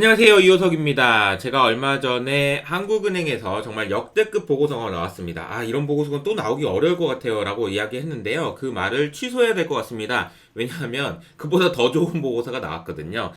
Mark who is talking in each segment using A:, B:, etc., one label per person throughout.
A: 안녕하세요, 이호석입니다. 제가 얼마 전에 한국은행에서 정말 역대급 보고서가 나왔습니다. 이런 보고서는 또 나오기 어려울 것 같아요 라고 이야기했는데요. 그 말을 취소해야 될 것 같습니다. 왜냐하면 그보다 더 좋은 보고서가 나왔거든요.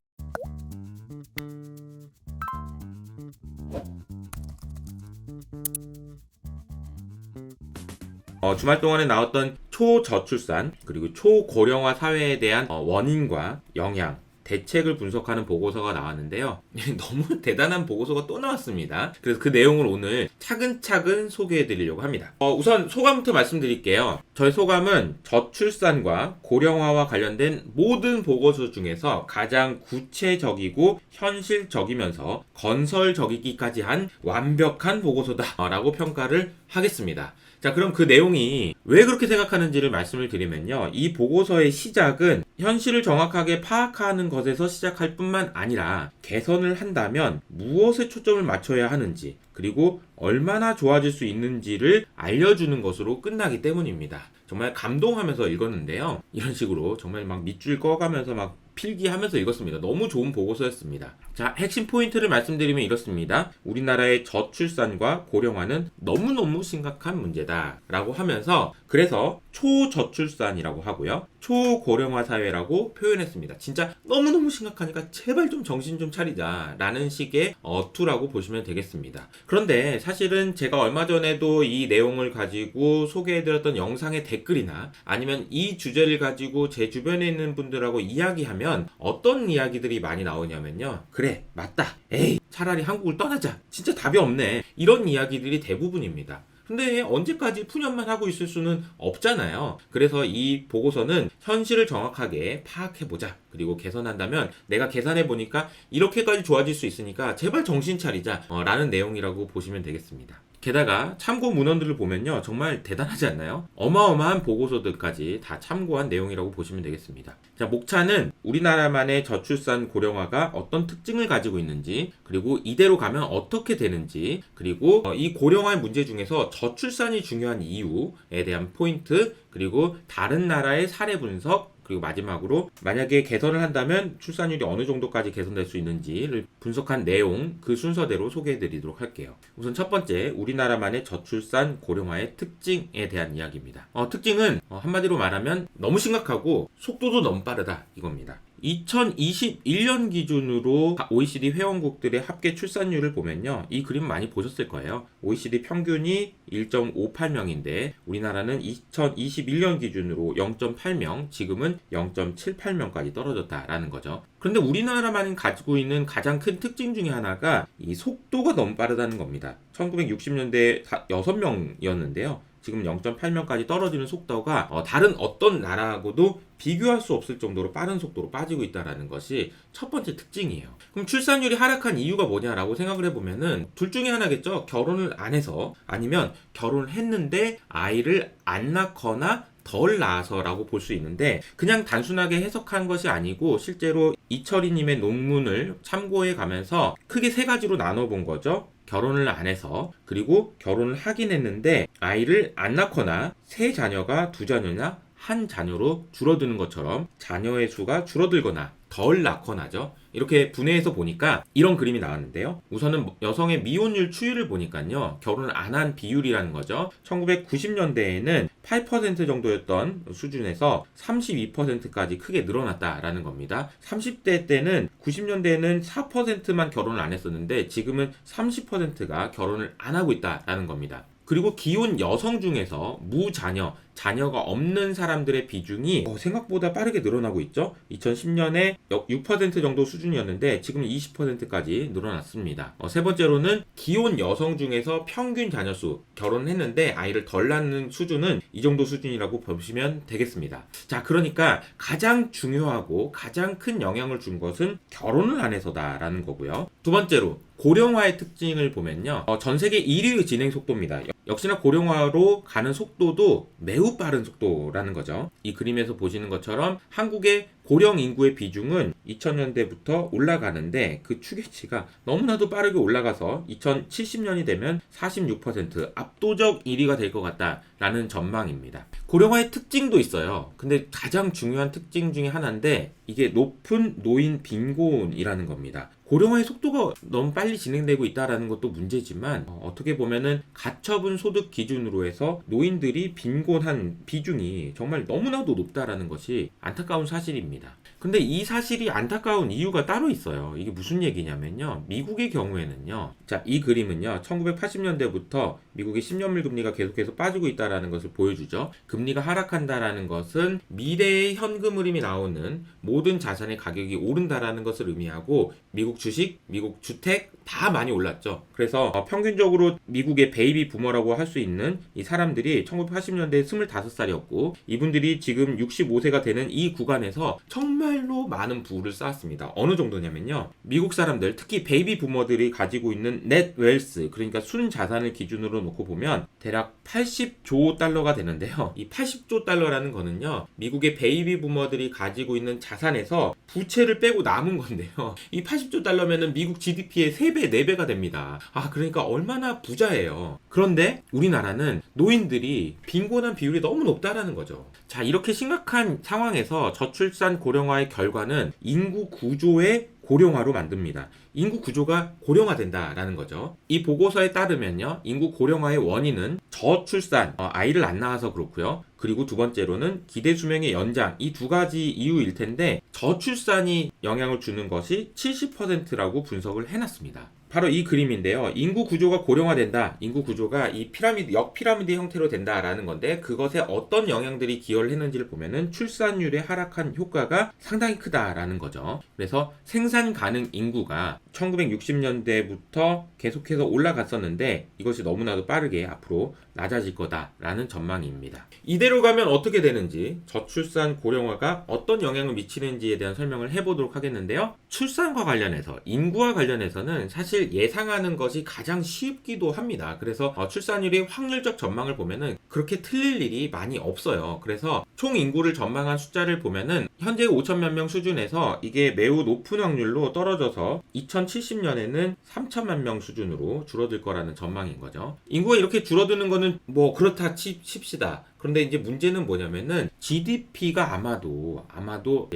A: 주말 동안에 나왔던 초저출산 그리고 초고령화 사회에 대한 원인과 영향, 대책을 분석하는 보고서가 나왔는데요. 너무 대단한 보고서가 또 나왔습니다. 그래서 그 내용을 오늘 차근차근 소개해 드리려고 합니다. 우선 소감부터 말씀드릴게요. 저의 소감은 저출산과 고령화와 관련된 모든 보고서 중에서 가장 구체적이고 현실적이면서 건설적이기까지 한 완벽한 보고서다 라고 평가를 하겠습니다. 자, 그럼 그 내용이 왜 그렇게 생각하는지를 말씀을 드리면요. 이 보고서의 시작은 현실을 정확하게 파악하는 것에서 시작할 뿐만 아니라 개선을 한다면 무엇에 초점을 맞춰야 하는지 그리고 얼마나 좋아질 수 있는지를 알려주는 것으로 끝나기 때문입니다. 정말 감동하면서 읽었는데요. 이런 식으로 정말 막 밑줄 꺼가면서 막 필기하면서 읽었습니다. 너무 좋은 보고서였습니다. 자, 핵심 포인트를 말씀드리면 이렇습니다. 우리나라의 저출산과 고령화는 너무너무 심각한 문제다 라고 하면서 그래서 초저출산이라고 하고요. 초고령화 사회라고 표현했습니다. 진짜 너무너무 심각하니까 제발 좀 정신 좀 차리자 라는 식의 어투라고 보시면 되겠습니다. 그런데 사실은 제가 얼마 전에도 이 내용을 가지고 소개해드렸던 영상의 댓글이나 아니면 이 주제를 가지고 제 주변에 있는 분들하고 이야기하면 어떤 이야기들이 많이 나오냐면요. 그래, 맞다. 에이, 차라리 한국을 떠나자. 진짜 답이 없네. 이런 이야기들이 대부분입니다. 근데 언제까지 푸념만 하고 있을 수는 없잖아요. 그래서 이 보고서는 현실을 정확하게 파악해보자. 그리고 개선한다면 내가 계산해보니까 이렇게까지 좋아질 수 있으니까 제발 정신 차리자 라는 내용이라고 보시면 되겠습니다. 게다가 참고 문헌들을 보면요. 정말 대단하지 않나요? 어마어마한 보고서들까지 다 참고한 내용이라고 보시면 되겠습니다. 자, 목차는 우리나라만의 저출산 고령화가 어떤 특징을 가지고 있는지 그리고 이대로 가면 어떻게 되는지 그리고 이 고령화의 문제 중에서 저출산이 중요한 이유에 대한 포인트 그리고 다른 나라의 사례 분석 그리고 마지막으로 만약에 개선을 한다면 출산율이 어느 정도까지 개선될 수 있는지를 분석한 내용 그 순서대로 소개해 드리도록 할게요. 우선 첫 번째 우리나라만의 저출산 고령화의 특징에 대한 이야기입니다. 특징은 한마디로 말하면 너무 심각하고 속도도 너무 빠르다 이겁니다. 2021년 기준으로 OECD 회원국들의 합계 출산율을 보면요. 이 그림 많이 보셨을 거예요. OECD 평균이 1.58명인데 우리나라는 2021년 기준으로 0.8명, 지금은 0.78명까지 떨어졌다라는 거죠. 그런데 우리나라만 가지고 있는 가장 큰 특징 중에 하나가 이 속도가 너무 빠르다는 겁니다. 1960년대에 6명이었는데요. 지금 0.8명까지 떨어지는 속도가 다른 어떤 나라하고도 비교할 수 없을 정도로 빠른 속도로 빠지고 있다는 것이 첫 번째 특징이에요. 그럼 출산율이 하락한 이유가 뭐냐라고 생각을 해보면은 둘 중에 하나겠죠. 결혼을 안 해서 아니면 결혼을 했는데 아이를 안 낳거나 덜 낳아서라고 볼 수 있는데 그냥 단순하게 해석한 것이 아니고 실제로 이철희님의 논문을 참고해 가면서 크게 세 가지로 나눠본 거죠. 결혼을 안 해서 그리고 결혼을 하긴 했는데 아이를 안 낳거나 세 자녀가 두 자녀나 한 자녀로 줄어드는 것처럼 자녀의 수가 줄어들거나 덜 낳거나죠. 이렇게 분해해서 보니까 이런 그림이 나왔는데요. 우선은 여성의 미혼율 추이를 보니까요. 결혼을 안 한 비율이라는 거죠. 1990년대에는 8% 정도였던 수준에서 32%까지 크게 늘어났다라는 겁니다. 30대 때는 90년대에는 4%만 결혼을 안 했었는데 지금은 30%가 결혼을 안 하고 있다라는 겁니다. 그리고 기혼 여성 중에서 무자녀, 자녀가 없는 사람들의 비중이 생각보다 빠르게 늘어나고 있죠. 2010년에 6% 정도 수준이었는데 지금 20%까지 늘어났습니다. 세 번째로는 기혼 여성 중에서 평균 자녀수, 결혼했는데 아이를 덜 낳는 수준은 이 정도 수준이라고 보시면 되겠습니다. 자, 그러니까 가장 중요하고 가장 큰 영향을 준 것은 결혼을 안 해서다라는 거고요. 두 번째로 고령화의 특징을 보면요. 전 세계 1위의 진행 속도입니다. 역시나 고령화로 가는 속도도 매우 빠른 속도라는 거죠. 이 그림에서 보시는 것처럼 한국의 고령 인구의 비중은 2000년대부터 올라가는데 그 추계치가 너무나도 빠르게 올라가서 2070년이 되면 46% 압도적 1위가 될 것 같다라는 전망입니다. 고령화의 특징도 있어요. 근데 가장 중요한 특징 중에 하나인데 이게 높은 노인 빈곤이라는 겁니다. 고령화의 속도가 너무 빨리 진행되고 있다는 것도 문제지만 어떻게 보면은 가처분 소득 기준으로 해서 노인들이 빈곤한 비중이 정말 너무나도 높다라는 것이 안타까운 사실입니다. 근데 이 사실이 안타까운 이유가 따로 있어요. 이게 무슨 얘기냐면요. 미국의 경우에는요. 자, 이 그림은요. 1980년대부터 미국의 10년물 금리가 계속해서 빠지고 있다는 것을 보여주죠. 금리가 하락한다라는 것은 미래의 현금 흐름이 나오는 모든 자산의 가격이 오른다라는 것을 의미하고 미국 주식, 미국 주택 다 많이 올랐죠. 그래서 평균적으로 미국의 베이비 부머라고 할 수 있는 이 사람들이 1980년대에 25살이었고 이분들이 지금 65세가 되는 이 구간에서 정말로 많은 부를 쌓았습니다. 어느 정도냐면요. 미국 사람들, 특히 베이비 부머들이 가지고 있는 넷 웰스, 그러니까 순 자산을 기준으로 놓고 보면 대략 80조 달러가 되는데요. 이 80조 달러라는 거는요. 미국의 베이비 부머들이 가지고 있는 자산에서 부채를 빼고 남은 건데요. 이 80조 달러면은 미국 GDP의 3배, 4배가 됩니다. 그러니까 얼마나 부자예요. 그런데 우리나라는 노인들이 빈곤한 비율이 너무 높다라는 거죠. 자, 이렇게 심각한 상황에서 저출산 고령화의 결과는 인구 구조의 고령화로 만듭니다. 인구 구조가 고령화된다라는 거죠. 이 보고서에 따르면요. 인구 고령화의 원인은 저출산, 아이를 안 낳아서 그렇고요. 그리고 두 번째로는 기대 수명의 연장, 이 두 가지 이유일 텐데 저출산이 영향을 주는 것이 70%라고 분석을 해놨습니다. 바로 이 그림인데요. 인구 구조가 고령화된다. 인구 구조가 이 피라미드, 역피라미드 형태로 된다라는 건데 그것에 어떤 영향들이 기여를 했는지를 보면은 출산율의 하락한 효과가 상당히 크다라는 거죠. 그래서 생산 가능 인구가 1960년대부터 계속해서 올라갔었는데 이것이 너무나도 빠르게 앞으로 낮아질 거다라는 전망입니다. 이대로 가면 어떻게 되는지, 저출산 고령화가 어떤 영향을 미치는지에 대한 설명을 해보도록 하겠는데요. 출산과 관련해서, 인구와 관련해서는 사실 예상하는 것이 가장 쉽기도 합니다. 그래서 출산율의 확률적 전망을 보면은 그렇게 틀릴 일이 많이 없어요. 그래서 총 인구를 전망한 숫자를 보면은 현재 5천만 명 수준에서 이게 매우 높은 확률로 떨어져서 2070년에는 3천만 명 수준으로 줄어들 거라는 전망인 거죠. 인구가 이렇게 줄어드는 거는 뭐 그렇다 칩시다. 그런데 이제 문제는 뭐냐면은 GDP가 아마도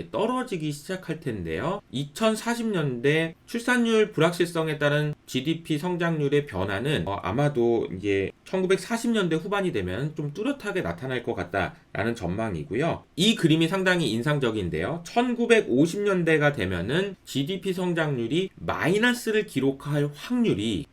A: 떨어지기 시작할 텐데요. 2040년대 출산율 불확실성에 따른 GDP 성장률의 변화는 아마도 이제 1940년대 후반이 되면 좀 뚜렷하게 나타날 것 같다라는 전망이고요. 이 그림이 상당히 인상적인데요. 1950년대가 되면은 GDP 성장률이 마이너스를 기록할 확률이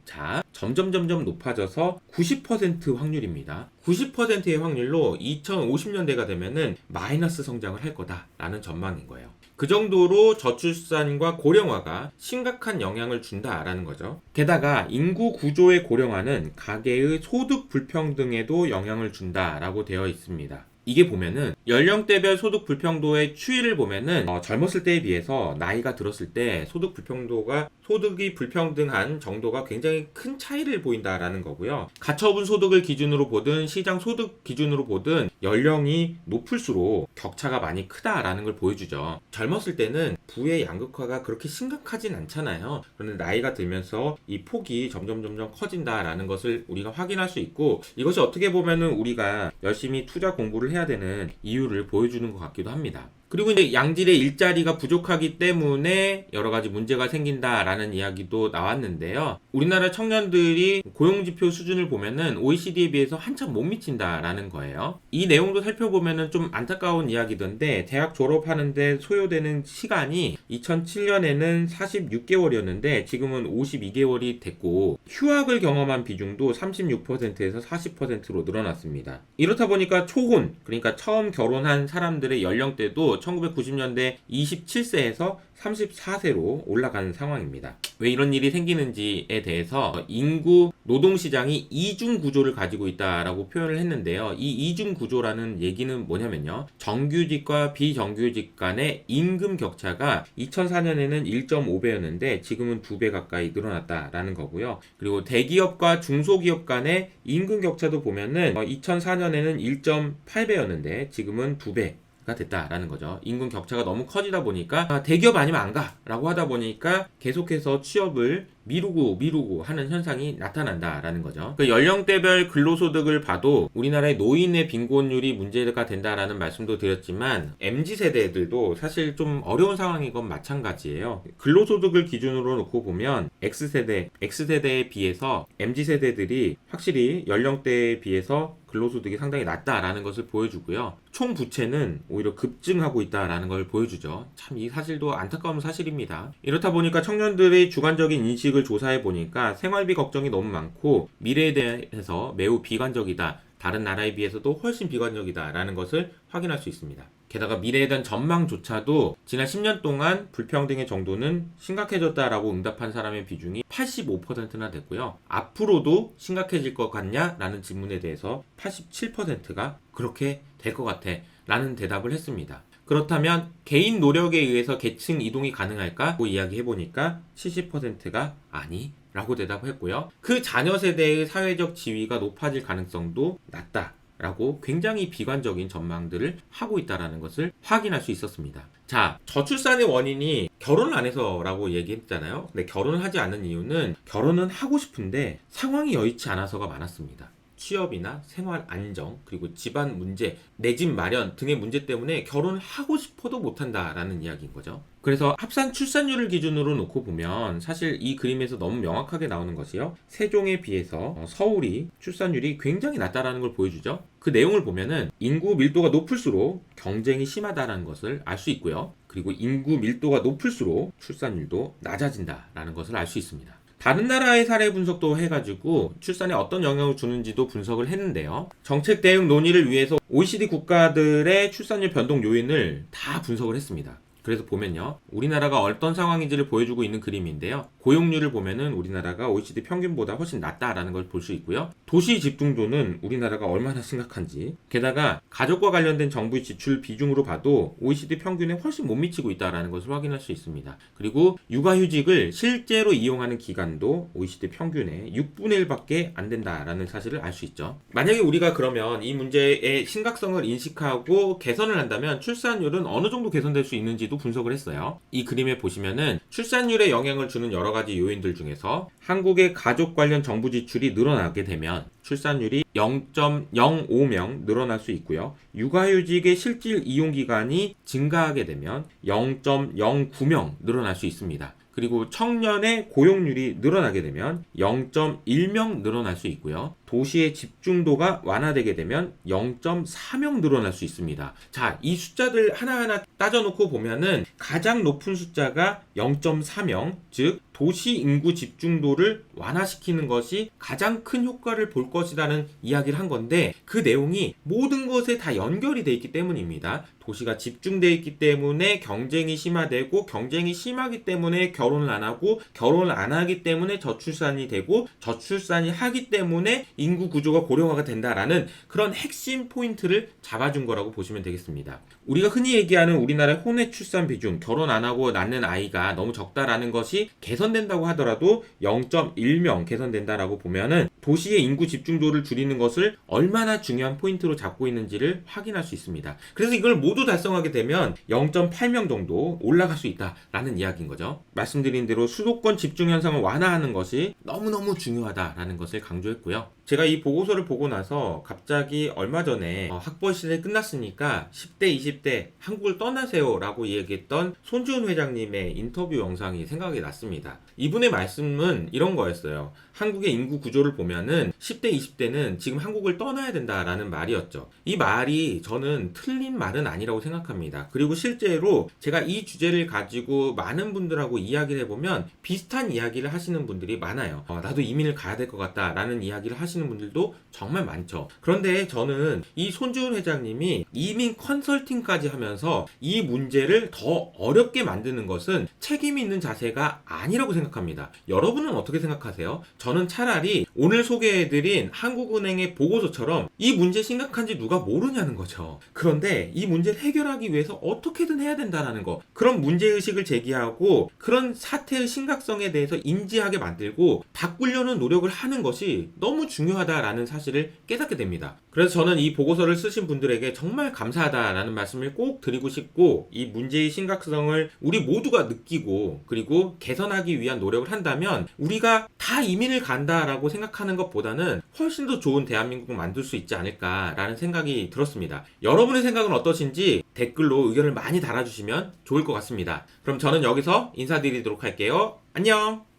A: 점점 높아져서 90% 확률입니다. 90%의 확률로 2050년대가 되면은 마이너스 성장을 할 거다라는 전망인 거예요. 그 정도로 저출산과 고령화가 심각한 영향을 준다라는 거죠. 게다가 인구 구조의 고령화는 가계의 소득 불평등에도 영향을 준다라고 되어 있습니다. 이게 보면은 연령대별 소득 불평도의 추이를 보면은 젊었을 때에 비해서 나이가 들었을 때 소득이 불평등한 정도가 굉장히 큰 차이를 보인다라는 거고요. 가처분 소득을 기준으로 보든 시장 소득 기준으로 보든 연령이 높을수록 격차가 많이 크다라는 걸 보여주죠. 젊었을 때는 부의 양극화가 그렇게 심각하진 않잖아요. 그런데 나이가 들면서 이 폭이 점점 커진다라는 것을 우리가 확인할 수 있고, 이것이 어떻게 보면은 우리가 열심히 투자 공부를 해야 되는 이유를 보여주는 것 같기도 합니다. 그리고 이제 양질의 일자리가 부족하기 때문에 여러 가지 문제가 생긴다라는 이야기도 나왔는데요. 우리나라 청년들이 고용지표 수준을 보면은 OECD에 비해서 한참 못 미친다라는 거예요. 이 내용도 살펴보면은 좀 안타까운 이야기던데, 대학 졸업하는데 소요되는 시간이 2007년에는 46개월이었는데 지금은 52개월이 됐고, 휴학을 경험한 비중도 36%에서 40%로 늘어났습니다. 이렇다 보니까 초혼, 그러니까 처음 결혼한 사람들의 연령대도 1990년대 27세에서 34세로 올라가는 상황입니다. 왜 이런 일이 생기는지에 대해서 인구 노동시장이 이중 구조를 가지고 있다라고 표현을 했는데요. 이 이중 구조라는 얘기는 뭐냐면요. 정규직과 비정규직 간의 임금 격차가 2004년에는 1.5배였는데 지금은 2배 가까이 늘어났다라는 거고요. 그리고 대기업과 중소기업 간의 임금 격차도 보면은 2004년에는 1.8배였는데 지금은 2배 가 됐다라는 거죠. 임금 격차가 너무 커지다 보니까 대기업 아니면 안 가 라고 하다 보니까 계속해서 취업을 미루고 하는 현상이 나타난다라는 거죠. 그 연령대별 근로소득을 봐도 우리나라의 노인의 빈곤율이 문제가 된다라는 말씀도 드렸지만 MZ세대들도 사실 좀 어려운 상황인 건 마찬가지예요. 근로소득을 기준으로 놓고 보면 X세대에 비해서 MZ세대들이 확실히 연령대에 비해서 근로소득이 상당히 낮다라는 것을 보여주고요. 총 부채는 오히려 급증하고 있다라는 걸 보여주죠. 참 이 사실도 안타까운 사실입니다. 이렇다 보니까 청년들의 주관적인 인식을 조사해 보니까 생활비 걱정이 너무 많고 미래에 대해서 매우 비관적이다. 다른 나라에 비해서도 훨씬 비관적이다라는 것을 확인할 수 있습니다. 게다가 미래에 대한 전망조차도 지난 10년 동안 불평등의 정도는 심각해졌다라고 응답한 사람의 비중이 85%나 됐고요. 앞으로도 심각해질 것 같냐? 라는 질문에 대해서 87%가 그렇게 될 것 같아 라는 대답을 했습니다. 그렇다면 개인 노력에 의해서 계층 이동이 가능할까? 이야기해보니까 70%가 아니 라고 대답을 했고요. 그 자녀 세대의 사회적 지위가 높아질 가능성도 낮다 라고 굉장히 비관적인 전망들을 하고 있다는 것을 확인할 수 있었습니다. 자, 저출산의 원인이 결혼을 안 해서라고 얘기했잖아요. 근데 결혼을 하지 않는 이유는 결혼은 하고 싶은데 상황이 여의치 않아서가 많았습니다. 취업이나 생활 안정, 그리고 집안 문제, 내 집 마련 등의 문제 때문에 결혼을 하고 싶어도 못한다라는 이야기인 거죠. 그래서 합산 출산율을 기준으로 놓고 보면 사실 이 그림에서 너무 명확하게 나오는 것이요. 세종에 비해서 서울이 출산율이 굉장히 낮다라는 걸 보여주죠. 그 내용을 보면은 인구 밀도가 높을수록 경쟁이 심하다라는 것을 알 수 있고요. 그리고 인구 밀도가 높을수록 출산율도 낮아진다라는 것을 알 수 있습니다. 다른 나라의 사례 분석도 해가지고 출산에 어떤 영향을 주는지도 분석을 했는데요. 정책 대응 논의를 위해서 OECD 국가들의 출산율 변동 요인을 다 분석을 했습니다. 그래서 보면요. 우리나라가 어떤 상황인지를 보여주고 있는 그림인데요. 고용률을 보면은 우리나라가 OECD 평균보다 훨씬 낮다라는 걸 볼 수 있고요. 도시 집중도는 우리나라가 얼마나 심각한지, 게다가 가족과 관련된 정부의 지출 비중으로 봐도 OECD 평균에 훨씬 못 미치고 있다라는 것을 확인할 수 있습니다. 그리고 육아휴직을 실제로 이용하는 기간도 OECD 평균의 6분의 1밖에 안 된다라는 사실을 알 수 있죠. 만약에 우리가 그러면 이 문제의 심각성을 인식하고 개선을 한다면 출산율은 어느 정도 개선될 수 있는지도 분석을 했어요. 이 그림에 보시면은 출산율에 영향을 주는 여러 가지 요인들 중에서 한국의 가족 관련 정부 지출이 늘어나게 되면 출산율이 0.05명 늘어날 수 있고요. 육아휴직의 실질 이용 기간이 증가하게 되면 0.09명 늘어날 수 있습니다. 그리고 청년의 고용률이 늘어나게 되면 0.1명 늘어날 수 있고요. 도시의 집중도가 완화되게 되면 0.4명 늘어날 수 있습니다. 자, 이 숫자들 하나하나 따져놓고 보면은 가장 높은 숫자가 0.4명, 즉 도시 인구 집중도를 완화시키는 것이 가장 큰 효과를 볼 것이라는 이야기를 한 건데 그 내용이 모든 것에 다 연결이 돼 있기 때문입니다. 도시가 집중되어 있기 때문에 경쟁이 심화되고 경쟁이 심하기 때문에 결혼을 안 하고 결혼을 안 하기 때문에 저출산이 되고 저출산이 하기 때문에 인구 구조가 고령화가 된다라는 그런 핵심 포인트를 잡아준 거라고 보시면 되겠습니다. 우리가 흔히 얘기하는 우리나라의 혼외 출산 비중, 결혼 안 하고 낳는 아이가 너무 적다라는 것이 개선된다고 하더라도 0.1명 개선된다라고 보면은 도시의 인구 집중도를 줄이는 것을 얼마나 중요한 포인트로 잡고 있는지를 확인할 수 있습니다. 그래서 이걸 모두 달성하게 되면 0.8명 정도 올라갈 수 있다라는 이야기인 거죠. 말씀드린 대로 수도권 집중 현상을 완화하는 것이 너무너무 중요하다라는 것을 강조했고요. 제가 이 보고서를 보고 나서 갑자기 얼마 전에 학벌 시대 끝났으니까 10대, 20대 한국을 떠나세요 라고 얘기했던 손주은 회장님의 인터뷰 영상이 생각이 났습니다. 이분의 말씀은 이런 거였어요. 한국의 인구 구조를 보면은 10대, 20대는 지금 한국을 떠나야 된다라는 말이었죠. 이 말이 저는 틀린 말은 아니라고 생각합니다. 그리고 실제로 제가 이 주제를 가지고 많은 분들하고 이야기를 해보면 비슷한 이야기를 하시는 분들이 많아요. 나도 이민을 가야 될 것 같다라는 이야기를 하시는 분들도 정말 많죠. 그런데 저는 이 손주은 회장님이 이민 컨설팅까지 하면서 이 문제를 더 어렵게 만드는 것은 책임 있는 자세가 아니라고 생각합니다. 여러분은 어떻게 생각하세요? 저는 차라리 오늘 소개해드린 한국은행의 보고서처럼 이 문제 심각한지 누가 모르냐는 거죠. 그런데 이 문제를 해결하기 위해서 어떻게든 해야 된다는 거, 그런 문제의식을 제기하고 그런 사태의 심각성에 대해서 인지하게 만들고 바꾸려는 노력을 하는 것이 너무 중요하다라는 사실을 깨닫게 됩니다. 그래서 저는 이 보고서를 쓰신 분들에게 정말 감사하다라는 말씀을 꼭 드리고 싶고, 이 문제의 심각성을 우리 모두가 느끼고 그리고 개선하기 위한 노력을 한다면 우리가 다 이민을 간다라고 생각하는 것보다는 훨씬 더 좋은 대한민국을 만들 수 있지 않을까라는 생각이 들었습니다. 여러분의 생각은 어떠신지 댓글로 의견을 많이 달아주시면 좋을 것 같습니다. 그럼 저는 여기서 인사드리도록 할게요. 안녕!